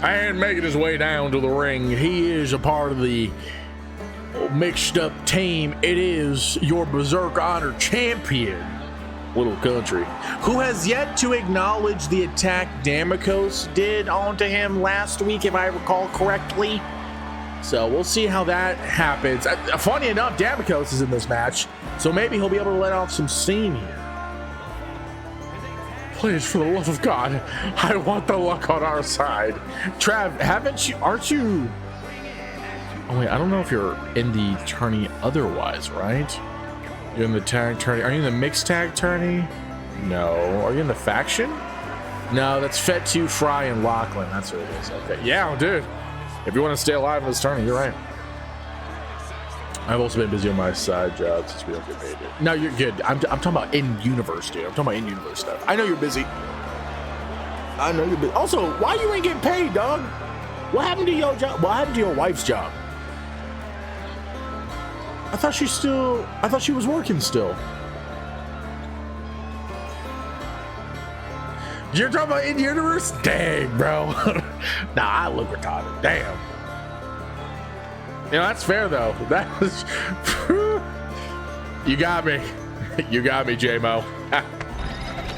And making his way down to the ring, he is a part of the mixed up team. It is your Berserk Honor champion, Little Country, who has yet to acknowledge the attack Damikos did onto him last week, if I recall correctly. So we'll see how that happens. Funny enough, Damikos is in this match, so maybe he'll be able to let off some steam here. Please, for the love of God, I want the luck on our side. Trav, aren't you? Oh wait, I don't know if you're in the tourney otherwise, right? You're in the tag tourney. Are you in the mixed tag tourney? No. Are you in the faction? No, that's Fed2, Fry, and Lachlan. That's what it is. Okay. Yeah, dude. If you want to stay alive in this tourney, you're right. I've also been busy on my side job since we don't get paid. No, you're good. I'm talking about in-universe, dude. I'm talking about in-universe stuff. I know you're busy. I know you're busy. Also, why you ain't getting paid, dog? What happened to your job? What happened to your wife's job? I thought she was working still. You're talking about in-universe? Dang, bro. Nah, I look retarded. Damn. You know, that's fair, though. That was... You got me. You got me, J-Mo.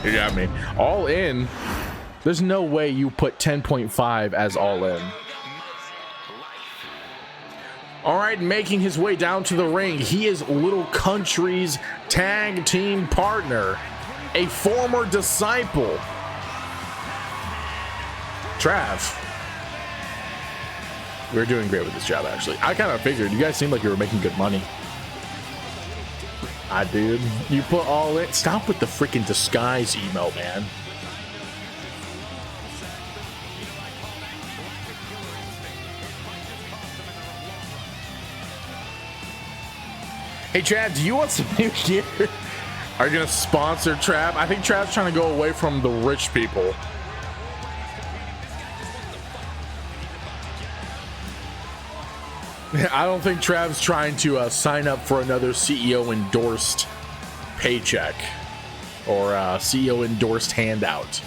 You got me. All in. There's no way you put 10.5 as all in. All right, making his way down to the ring, he is Little Country's tag team partner, a former disciple, Trav. We're doing great with this job, actually. I kind of figured. You guys seemed like you were making good money. I did. You put all in. Stop with the freaking disguise emo, man. Hey, Trav, do you want some new gear? Are you going to sponsor Trav? I think Trav's trying to go away from the rich people. I don't think Trav's trying to sign up for another CEO endorsed paycheck or CEO endorsed handout.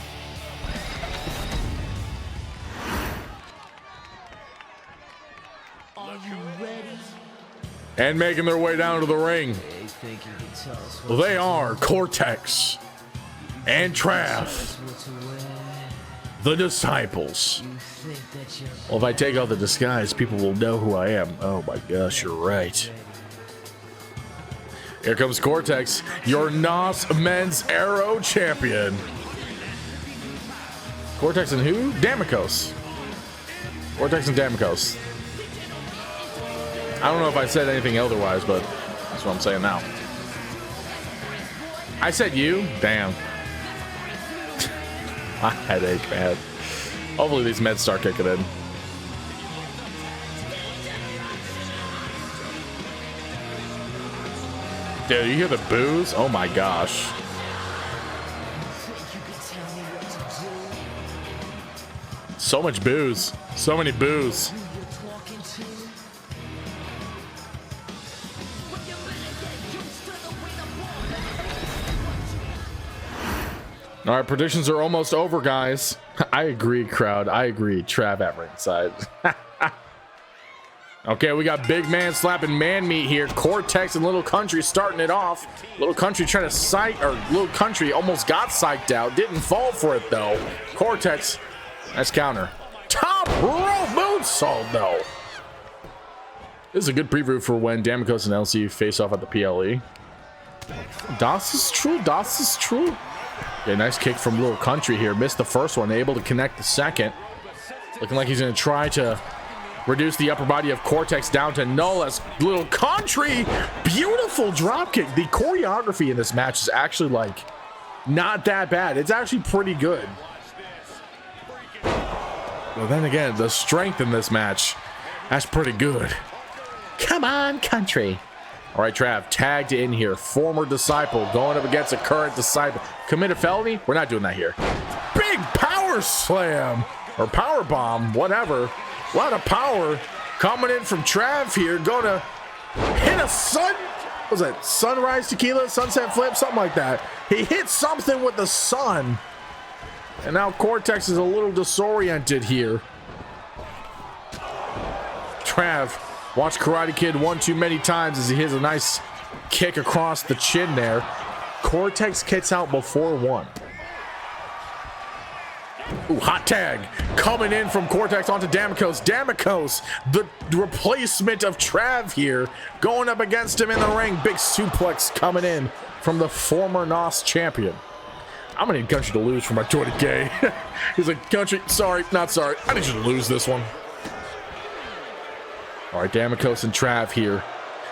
Are you ready? And making their way down to the ring, they are Cortex and Trav, the disciples. Well, if I take out the disguise, people will know who I am. Oh my gosh, you're right. Here comes Cortex, your NOS Men's Arrow champion. Cortex and who? Damikos. Cortex and Damikos. I don't know if I said anything otherwise, but that's what I'm saying now. I said you? Damn. My headache, man. Hopefully these meds start kicking in. Dude, you hear the boos? Oh my gosh. So much boos. So many boos. All right, predictions are almost over, guys. I agree, crowd. I agree. Trav at ringside. Okay, we got big man slapping man meat here. Cortex and Little Country starting it off. Little Country trying to Little Country almost got psyched out. Didn't fall for it, though. Cortex, nice counter. Top rope moonsault, though. This is a good preview for when Damikos and LC face off at the PLE. Das is true. Das is true. Yeah, nice kick from Little Country here. Missed the first one. Able to connect the second. Looking like he's going to try to reduce the upper body of Cortex down to null as Little Country. Beautiful drop kick. The choreography in this match is actually like not that bad. It's actually pretty good. Well, then again, the strength in this match, that's pretty good. Come on, Country. All right, Trav, tagged in here. Former disciple going up against a current disciple. Committed felony? We're not doing that here. Big power slam or power bomb, whatever. A lot of power coming in from Trav here. Going to hit a what was that? Sunrise tequila, sunset flip, something like that. He hit something with the sun. And now Cortex is a little disoriented here. Trav, watch Karate Kid one too many times as he hits a nice kick across the chin there. Cortex kicks out before one. Ooh, hot tag coming in from Cortex onto Damikos. Damikos, the replacement of Trav here, going up against him in the ring. Big suplex coming in from the former NOS champion. I'm gonna need Country to lose for my 20K. He's like, Country, sorry, not sorry. I need you to lose this one. All right, Damikos and Trav here.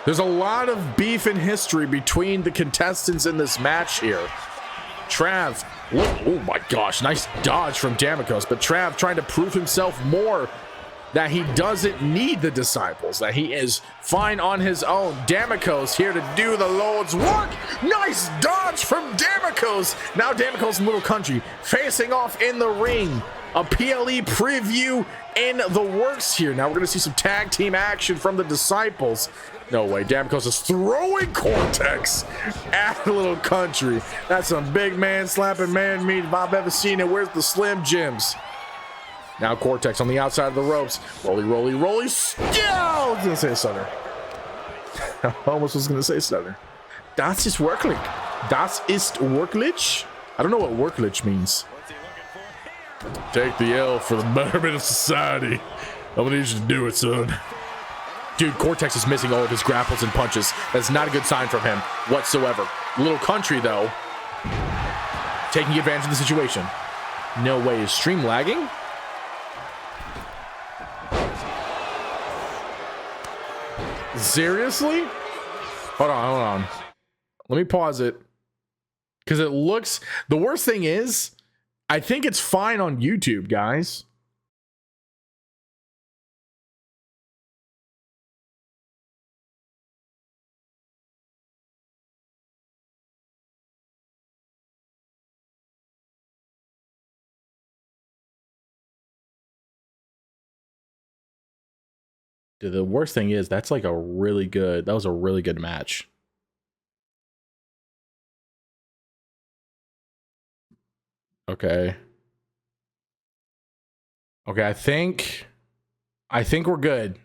There's a lot of beef in history between the contestants in this match here. Trav, oh my gosh, nice dodge from Damikos, but Trav trying to prove himself more that he doesn't need the disciples, that he is fine on his own. Damikos here to do the Lord's work. Nice dodge from Damikos. Now Damikos and Little Country facing off in the ring. A PLE preview in the works here. Now we're going to see some tag team action from the disciples. No way, Damikos is throwing Cortex at Little Country. That's some big man slapping man meat if I've ever seen it. Where's the Slim Jims? Now Cortex on the outside of the ropes. Rolly, rolly, rolly. Yeah, I was going to say Stunner. I almost was going to say Stunner. Das ist wirklich. Das ist wirklich. I don't know what wirklich means. Take the L for the betterment of society. I'm going to need you to do it, son. Dude, Cortex is missing all of his grapples and punches. That's not a good sign from him whatsoever. Little Country, though, taking advantage of the situation. No way. Is stream lagging? Seriously? Hold on. Let me pause it. Because it looks... The worst thing is, I think it's fine on YouTube, guys. Dude, the worst thing is that's like that was a really good match. Okay. Okay, I think we're good.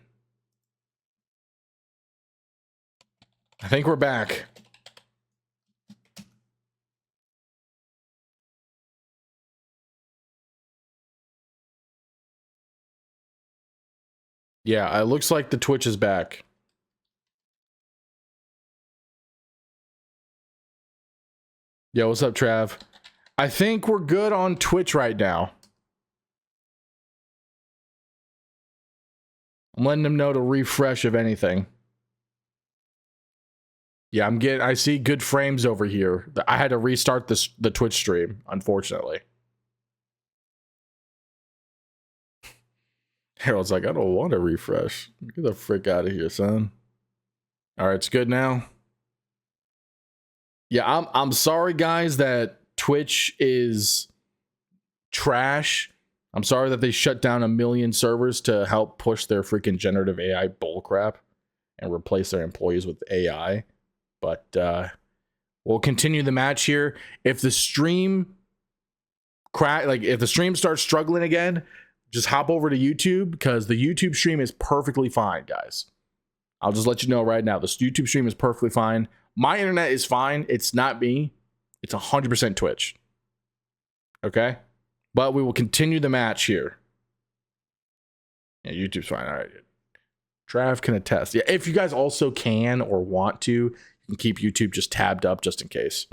I think we're back. Yeah, it looks like the Twitch is back. Yo, what's up, Trav? I think we're good on Twitch right now. I'm letting them know to refresh if anything. Yeah, I see good frames over here. I had to restart the Twitch stream, unfortunately. Harold's like, I don't want to refresh. Get the frick out of here, son. All right, it's good now. Yeah, I'm sorry, guys, that Twitch is trash. I'm sorry that they shut down 1 million servers to help push their freaking generative AI bullcrap and replace their employees with AI. But we'll continue the match here. If the stream if the stream starts struggling again, just hop over to YouTube because the YouTube stream is perfectly fine, guys. I'll just let you know right now. This YouTube stream is perfectly fine. My internet is fine. It's not me. It's 100% Twitch. Okay? But we will continue the match here. Yeah, YouTube's fine. All right. Trav can attest. Yeah, if you guys also can or want to, you can keep YouTube just tabbed up just in case.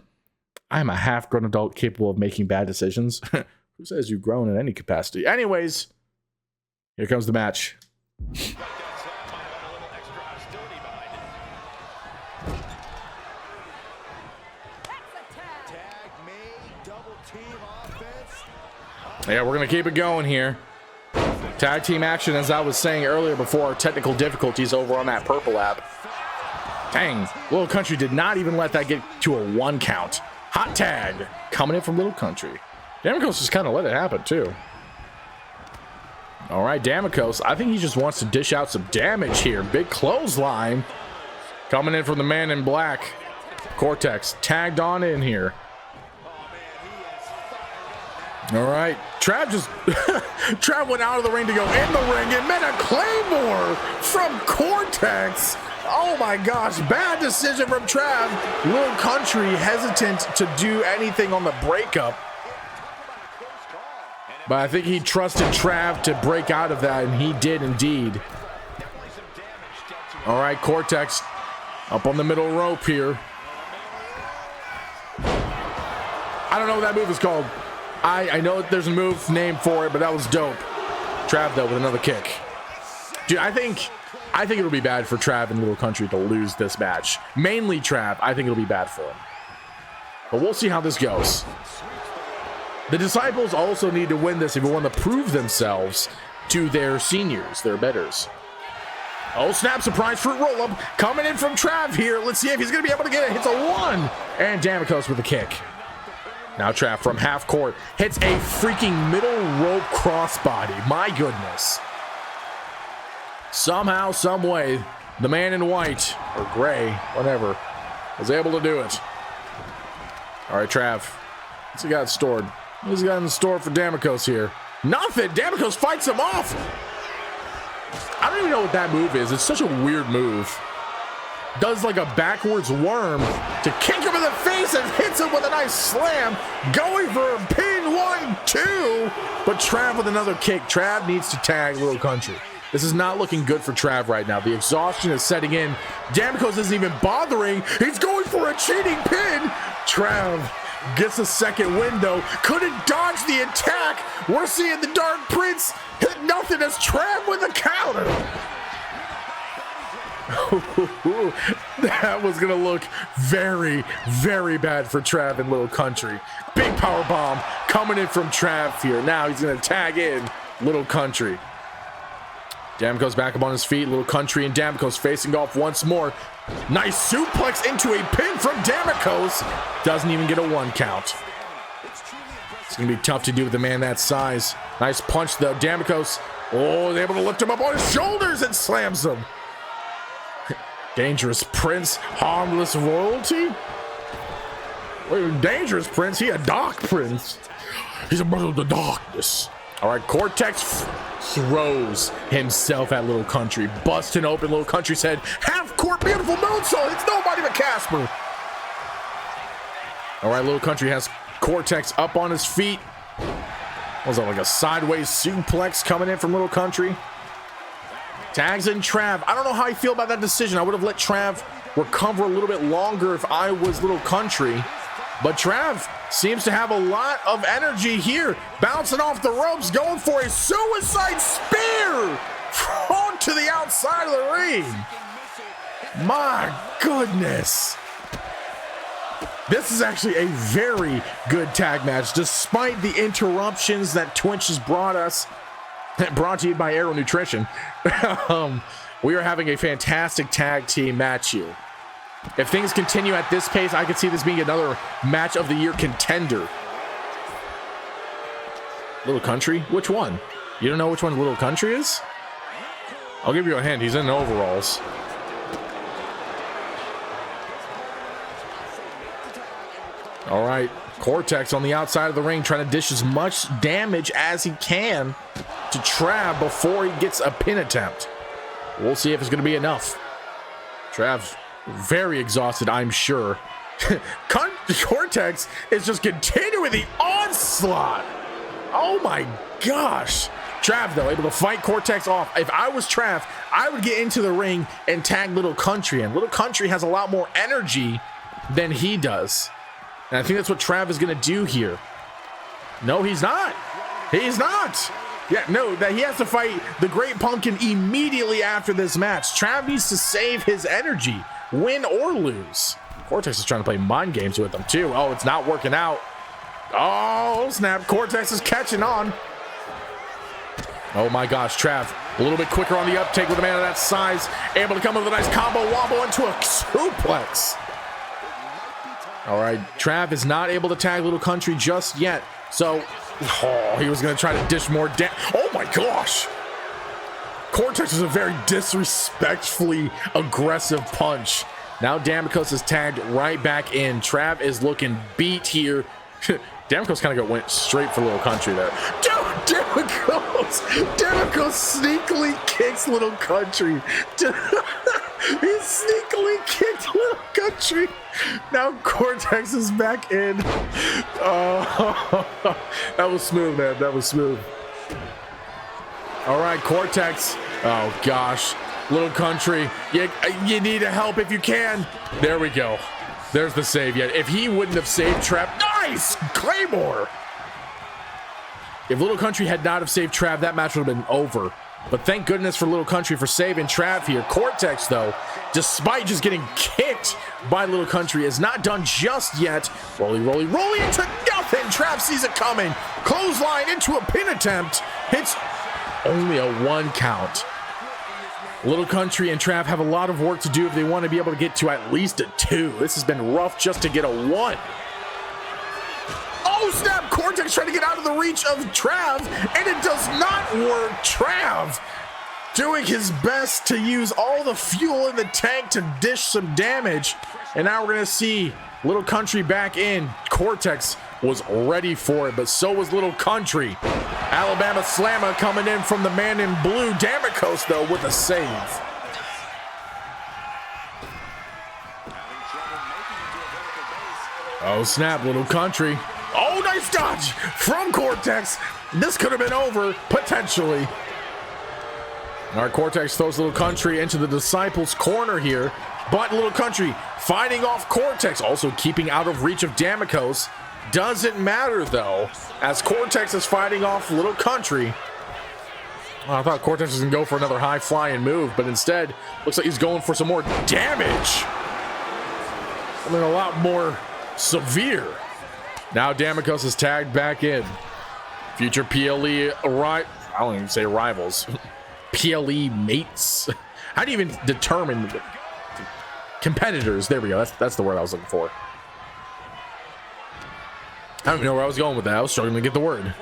I am a half-grown adult capable of making bad decisions. Who says you've grown in any capacity? Anyways, here comes the match. Yeah, we're going to keep it going here. Tag team action, as I was saying earlier before our technical difficulties over on that purple app. Dang, Little Country did not even let that get to a 1 count. Hot tag coming in from Little Country. Damikos just kind of let it happen, too. All right, Damikos. I think he just wants to dish out some damage here. Big clothesline coming in from the man in black. Cortex tagged on in here. All right, Trav went out of the ring to go in the ring and met a Claymore from Cortex. Oh my gosh, bad decision from Trav. Little Country hesitant to do anything on the breakup. But I think he trusted Trav to break out of that, and he did indeed. All right, Cortex up on the middle rope here. I don't know what that move is called. I know there's a move name for it, but that was dope. Trav, though, with another kick. Dude, I think it'll be bad for Trav and Little Country to lose this match. Mainly Trav, I think it'll be bad for him. But we'll see how this goes. The Disciples also need to win this if they want to prove themselves to their seniors, their betters. Oh, snap, surprise fruit roll-up coming in from Trav here. Let's see if he's going to be able to get it. Hits a 1. And Damikos with a kick. Now Trav from half court hits a freaking middle rope crossbody. My goodness. Somehow, some way, the man in white, or gray, whatever, was able to do it. All right, Trav. What's he got stored? What's he got in store for Damikos here? Nothing! Damikos fights him off! I don't even know what that move is. It's such a weird move. Does like a backwards worm to kick him in the face and hits him with a nice slam. Going for a pin 1-2. But Trav with another kick. Trav needs to tag Little Country. This is not looking good for Trav right now. The exhaustion is setting in. Damikos isn't even bothering. He's going for a cheating pin. Trav gets a second window. Couldn't dodge the attack. We're seeing the Dark Prince hit nothing as Trav with a counter. That was gonna look very, very bad for Trav and Little Country. Big power bomb coming in from Trav here. Now he's gonna tag in Little Country. Damikos back up on his feet. Little Country and Damikos facing off once more. Nice suplex into a pin from Damikos. Doesn't even get a 1 count. It's gonna be tough to do with a man that size. Nice punch though. Damikos, oh, able to lift him up on his shoulders and slams him. Dangerous Prince, harmless royalty? Wait, Dangerous Prince? He a dark prince. He's a brother of the darkness. All right, Cortex throws himself at Little Country, busting open Little Country's head. Half court, beautiful moonsault. It's nobody but Casper. All right, Little Country has Cortex up on his feet. What was that, like a sideways suplex coming in from Little Country? Tags in Trav. I don't know how I feel about that decision. I would have let Trav recover a little bit longer if I was Little Country. But Trav seems to have a lot of energy here. Bouncing off the ropes, going for a suicide spear onto the outside of the ring. My goodness. This is actually a very good tag match, despite the interruptions that Twitch has brought us. Brought to you by Aero Nutrition. We are having a fantastic tag team match here. If things continue at this pace, I could see this being another match of the year contender. Little Country? Which one? You don't know which one Little Country is? I'll give you a hint. He's in overalls. All right. Cortex on the outside of the ring trying to dish as much damage as he can to Trav before he gets a pin attempt. We'll see if it's going to be enough. Trav very exhausted, I'm sure. Cortex is just continuing the onslaught. Oh my gosh. Trav, though, able to fight Cortex off. If I was Trav, I would get into the ring and tag Little Country in. Little Country has a lot more energy than he does. And I think that's what Trav is going to do here. No, he's not. He's not. Yeah, no, that he has to fight the Great Pumpkin immediately after this match. Trav needs to save his energy, win or lose. Cortex is trying to play mind games with him, too. Oh, it's not working out. Oh, snap. Cortex is catching on. Oh, my gosh. Trav, a little bit quicker on the uptake with a man of that size. Able to come up with a nice combo wombo into a suplex. All right, Trav is not able to tag Little Country just yet. So, oh, he was going to try to dish more damage. Oh my gosh. Cortex is a very disrespectfully aggressive punch. Now Damikos is tagged right back in. Trav is looking beat here. Damaco's kind of went straight for Little Country there. Dude, Damaco sneakily kicks Little Country. He sneakily kicked Little Country. Now Cortex is back in. Oh, that was smooth, man. That was smooth. All right, Cortex. Oh, gosh. Little Country, you need to help if you can. There we go. There's the save yet. If he wouldn't have saved Trav, nice Claymore. If Little Country had not have saved Trav, that match would have been over. But thank goodness for Little Country for saving Trav here. Cortex, though, despite just getting kicked by Little Country, is not done just yet. Rolly into nothing. Trav sees it coming. Clothesline into a pin attempt. Hits only a 1 count. Little Country and Trav have a lot of work to do if they want to be able to get to at least a 2. This has been rough just to get a 1. Oh, snap! Cortex trying to get out of the reach of Trav, and it does not work. Trav doing his best to use all the fuel in the tank to dish some damage. And now we're going to see Little Country back in. Cortex was ready for it, but so was Little Country. Alabama Slammer coming in from the man in blue. Damicos, though, with a save. Oh, snap, Little Country. Oh, nice dodge from Cortex. This could have been over, potentially. All right, Cortex throws Little Country into the Disciples' corner here, but Little Country fighting off Cortex, also keeping out of reach of Damicos. Doesn't matter, though, as Cortex is fighting off Little Country. Oh, I thought Cortex was going to go for another high-flying move, but instead, looks like he's going for some more damage. I mean, a lot more severe. Now Damicos is tagged back in. Future PLE, I don't even say rivals. PLE mates. How do you even determine competitors? There we go. That's the word I was looking for. I don't know where I was going with that. I was struggling to get the word.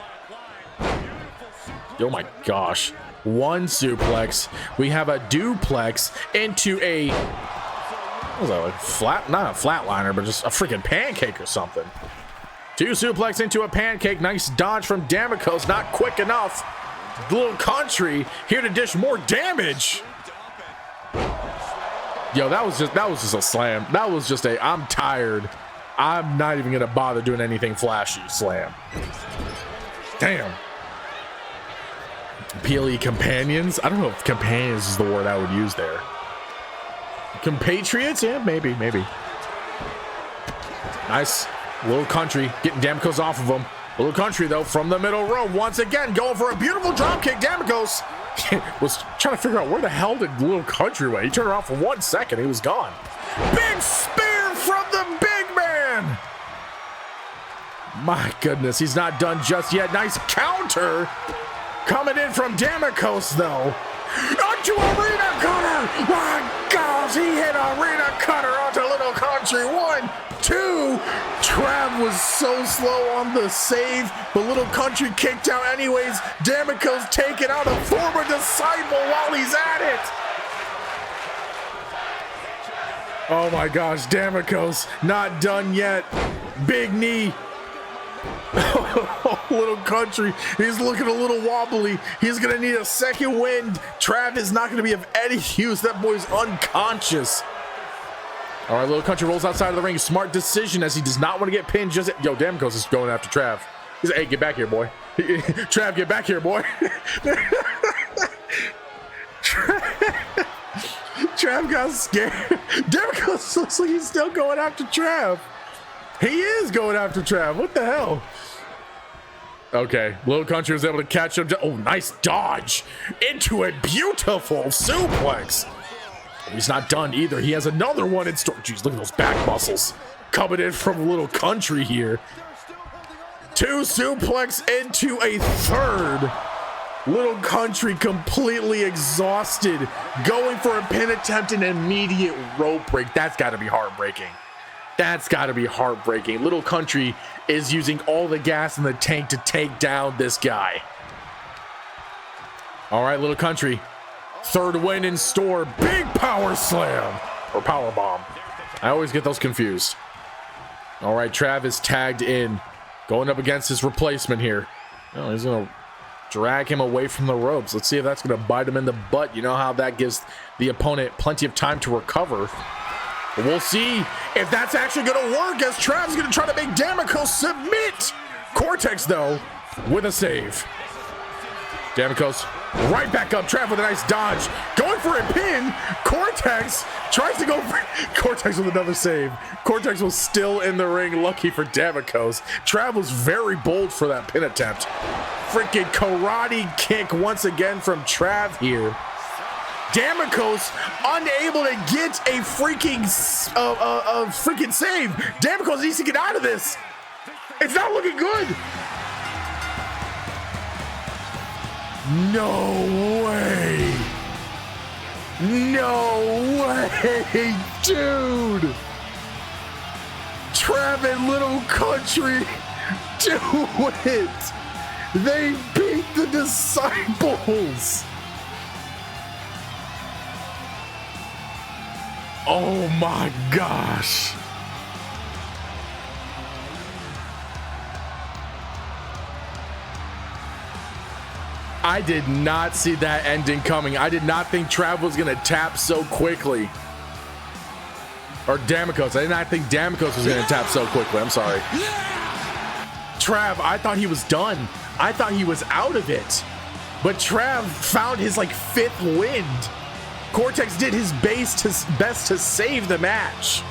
Oh my gosh. 1 suplex. We have a duplex into a, what was that, like flat? Not a flatliner, but just a freaking pancake or something. 2 suplex into a pancake. Nice dodge from Damicos. Not quick enough. Little Country here to dish more damage. Yo, that was just a slam. That was just a, I'm tired, I'm not even gonna bother doing anything flashy slam. Damn. PLE companions? I don't know if companions is the word I would use there. Compatriots? Yeah, maybe. Nice. Little Country getting Damicos off of him. Little Country, though, from the middle row, once again going for a beautiful drop kick. Damicos was trying to figure out where the hell did Little Country went. He turned around for 1 second. He was gone. Big spear from the big man. My goodness, he's not done just yet. Nice counter coming in from Damicos, though. Onto Arena Cutter. My gosh, he hit Arena Cutter onto Little Country. 1, 2. Trav was so slow on the save, but Little Country kicked out anyways. Damicos taking out a former disciple while he's at it. Oh my gosh, Damicos not done yet. Big knee. Little Country, he's looking a little wobbly. He's gonna need a second wind. Trav is not gonna be of any use. That boy's unconscious. All right, Little Country rolls outside of the ring. Smart decision, as he does not want to get pinned. Yo, Damicos is going after Trav. He's like, hey, get back here, boy. Trav, get back here, boy. Trav got scared. Damicos looks like he's still going after Trav. He is going after Trav. What the hell? Okay, Little Country was able to catch him. Oh, nice dodge into a beautiful suplex. He's not done either. He has another one in store. Jeez, look at those back muscles coming in from Little Country here. 2 suplex into a 3rd. Little Country completely exhausted, going for a pin attempt, an immediate rope break. That's got to be heartbreaking. That's got to be heartbreaking. Little Country is using all the gas in the tank to take down this guy. All right, Little Country. 3rd win in store. Big power slam or power bomb. I always get those confused. All right, Trav is tagged in. Going up against his replacement here. Oh, he's going to drag him away from the ropes. Let's see if that's going to bite him in the butt. You know how that gives the opponent plenty of time to recover. But we'll see if that's actually going to work, as Trav's going to try to make D'Amico submit. Cortex, though, with a save. D'Amico's right back up. Trav with a nice dodge. Going for a pin. Cortex tries to go for Cortex with another save. Cortex was still in the ring. Lucky for D'Amico's. Trav was very bold for that pin attempt. Freaking karate kick once again from Trav here. D'Amico's unable to get a freaking save. D'Amico's needs to get out of this. It's not looking good. No way. No way, dude. Trav and Little Country do it. They beat the Disciples. Oh my gosh. I did not see that ending coming. I did not think Trav was going to tap so quickly. Or D'Amico's. I did not think D'Amico's was going to tap so quickly. I'm sorry. Trav, I thought he was done. I thought he was out of it. But Trav found his like fifth wind. Cortex did his best to save the match.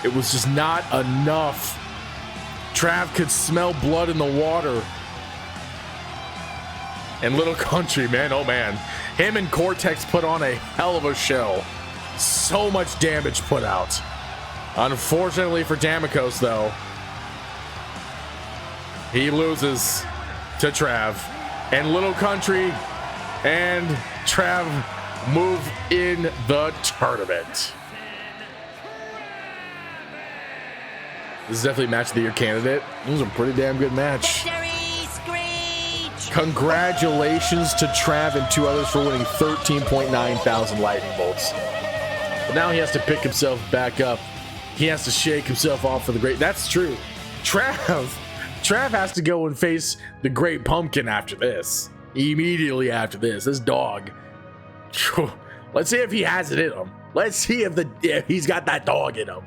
It was just not enough. Trav could smell blood in the water. And Little Country, man, oh man. Him and Cortex put on a hell of a show. So much damage put out. Unfortunately for D'Amico's, though, he loses to Trav. And Little Country and Trav move in the tournament. This is definitely match of the year candidate. This was a pretty damn good match. Congratulations to Trav and two others for winning 13.9 thousand lightning bolts. But now he has to pick himself back up. He has to shake himself off for the great. That's true. Trav has to go and face the Great Pumpkin after this. Immediately after this. This dog. Let's see if he has it in him. Let's see if he's got that dog in him.